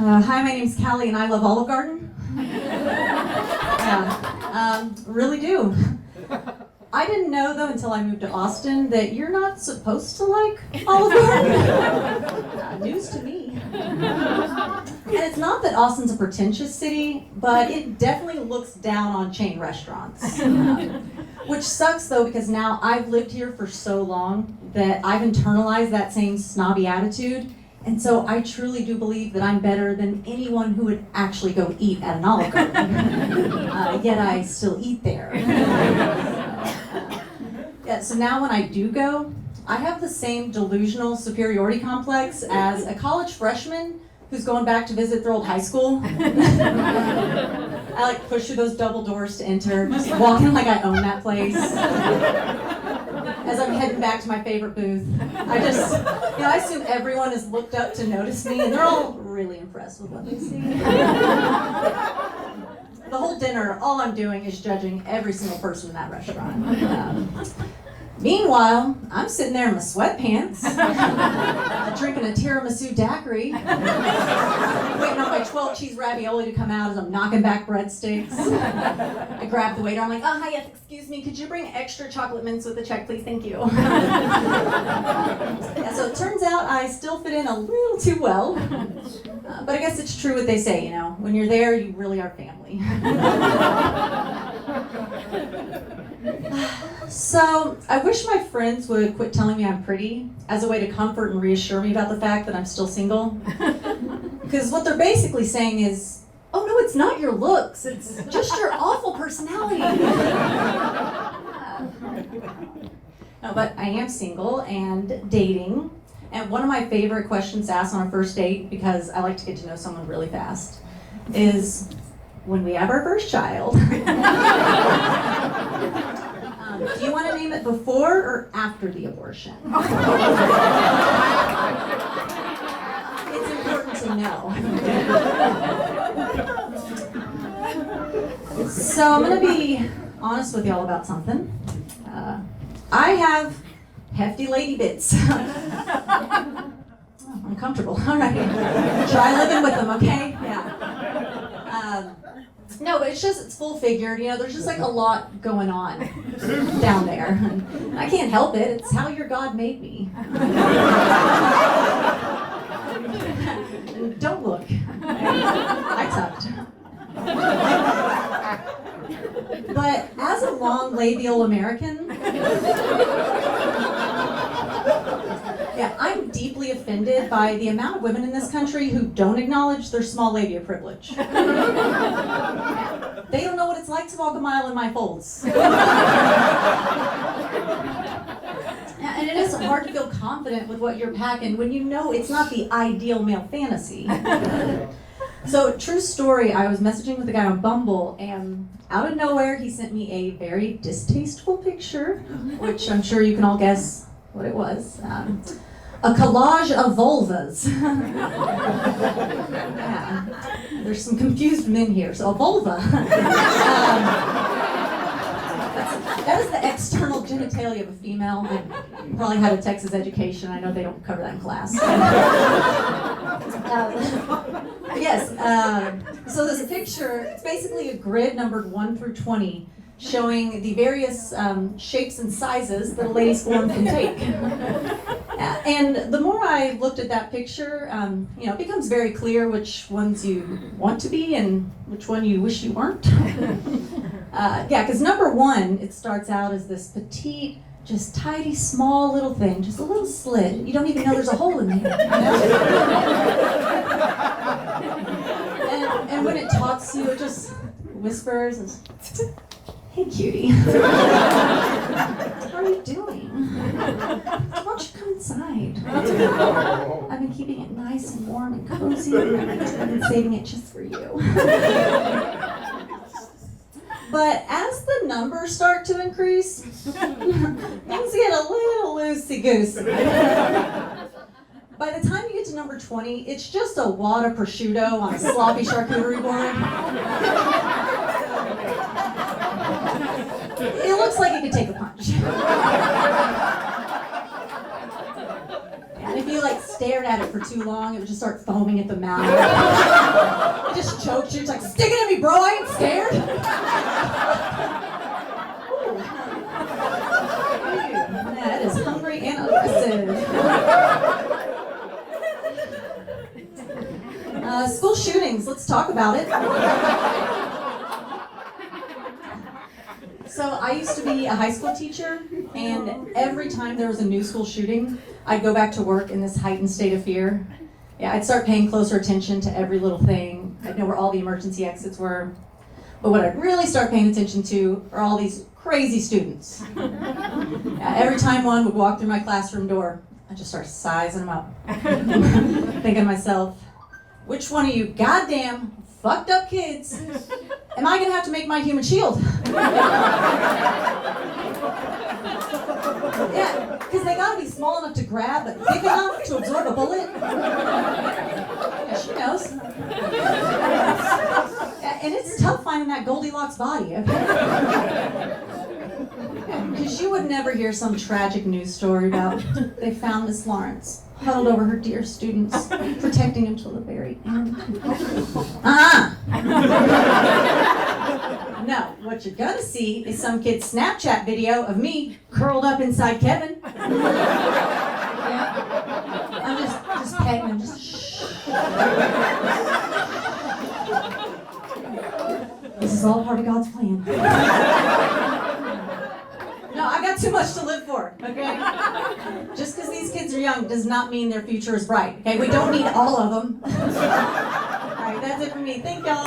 Hi, my name's Callye and I love Olive Garden. Really do. I didn't know though until I moved to Austin that you're not supposed to like Olive Garden. News to me. And it's not that Austin's a pretentious city, but it definitely looks down on chain restaurants. Which sucks though, because now I've lived here for so long that I've internalized that same snobby attitude. And so I truly do believe that I'm better than anyone who would actually go eat at an Olive Garden. Yet I still eat there. So now when I do go, I have the same delusional superiority complex as a college freshman who's going back to visit their old high school. I like push through those double doors to enter, just walking like I own that place. As I'm heading back to my favorite booth, I assume everyone has looked up to notice me, and they're all really impressed with what they see. The whole dinner, all I'm doing is judging every single person in that restaurant. Meanwhile, I'm sitting there in my sweatpants, drinking a tiramisu daiquiri, waiting on my 12 cheese ravioli to come out as I'm knocking back breadsticks. I grab the waiter, I'm like, oh, hi, yes, excuse me, could you bring extra chocolate mints with the check, please, thank you. So it turns out I still fit in a little too well, but I guess it's true what they say, when you're there, you really are family. So, I wish my friends would quit telling me I'm pretty as a way to comfort and reassure me about the fact that I'm still single. Because what they're basically saying is, oh no, it's not your looks, it's just your awful personality. No, but I am single and dating, and one of my favorite questions to ask on a first date, because I like to get to know someone really fast, is, when we have our first child, do you want to name it before or after the abortion? It's important to know. So I'm going to be honest with y'all about something. I have hefty lady bits. Oh, uncomfortable. All right. Try living with them, okay? Yeah. No, but it's full figured, there's just like a lot going on down there. And I can't help it, it's how your God made me. Don't look. I tucked. But as a long labial American, I'm deeply offended by the amount of women in this country who don't acknowledge their small labia privilege. They don't know what it's like to walk a mile in my folds. And it is hard to feel confident with what you're packing when you know it's not the ideal male fantasy. So, true story, I was messaging with a guy on Bumble, and out of nowhere he sent me a very distasteful picture, which I'm sure you can all guess what it was. A collage of vulvas. Yeah, there's some confused men here. So a vulva. That is the external genitalia of a female. I probably had a Texas education. I know they don't cover that in class. So this picture, it's basically a grid numbered 1 through 20, showing the various shapes and sizes that a lady's form can take. And the more I looked at that picture, it becomes very clear which ones you want to be and which one you wish you weren't. Because number 1, it starts out as this petite, just tidy, small little thing, just a little slit. You don't even know there's a hole in there. And when it talks to you, it just whispers and hey, cutie. How are you doing? Why don't you come inside? I've been keeping it nice and warm and cozy. I've been saving it just for you. But as the numbers start to increase, things get a little loosey-goosey. By the time you get to number 20, it's just a wad of prosciutto on a sloppy charcuterie board. It looks like it could take a punch. And if you stare stared at it for too long, it would just start foaming at the mouth. It just choked you. It's like, stick it in me, bro, I ain't scared. That is hungry and aggressive. School shootings, let's talk about it. So I used to be a high school teacher, and every time there was a new school shooting, I'd go back to work in this heightened state of fear. Yeah, I'd start paying closer attention to every little thing. I'd know where all the emergency exits were. But what I'd really start paying attention to are all these crazy students. Yeah, every time one would walk through my classroom door, I'd just start sizing them up. Thinking to myself, which one of you goddamn fucked up kids am I gonna have to make my human shield? Yeah, because they gotta be small enough to grab, but big enough to absorb a bullet. Yeah, she knows. And it's tough finding that Goldilocks body, okay? Because you would never hear some tragic news story about they found Miss Lawrence huddled over her dear students, protecting him till the very end. No, what you're gonna see is some kid's Snapchat video of me curled up inside Kevin. Yeah. I'm just petting him, just shh. This is all part of God's plan. No, I got too much to live for, okay? Just because these kids are young does not mean their future is bright, okay? We don't need all of them. All right, that's it for me. Thank y'all.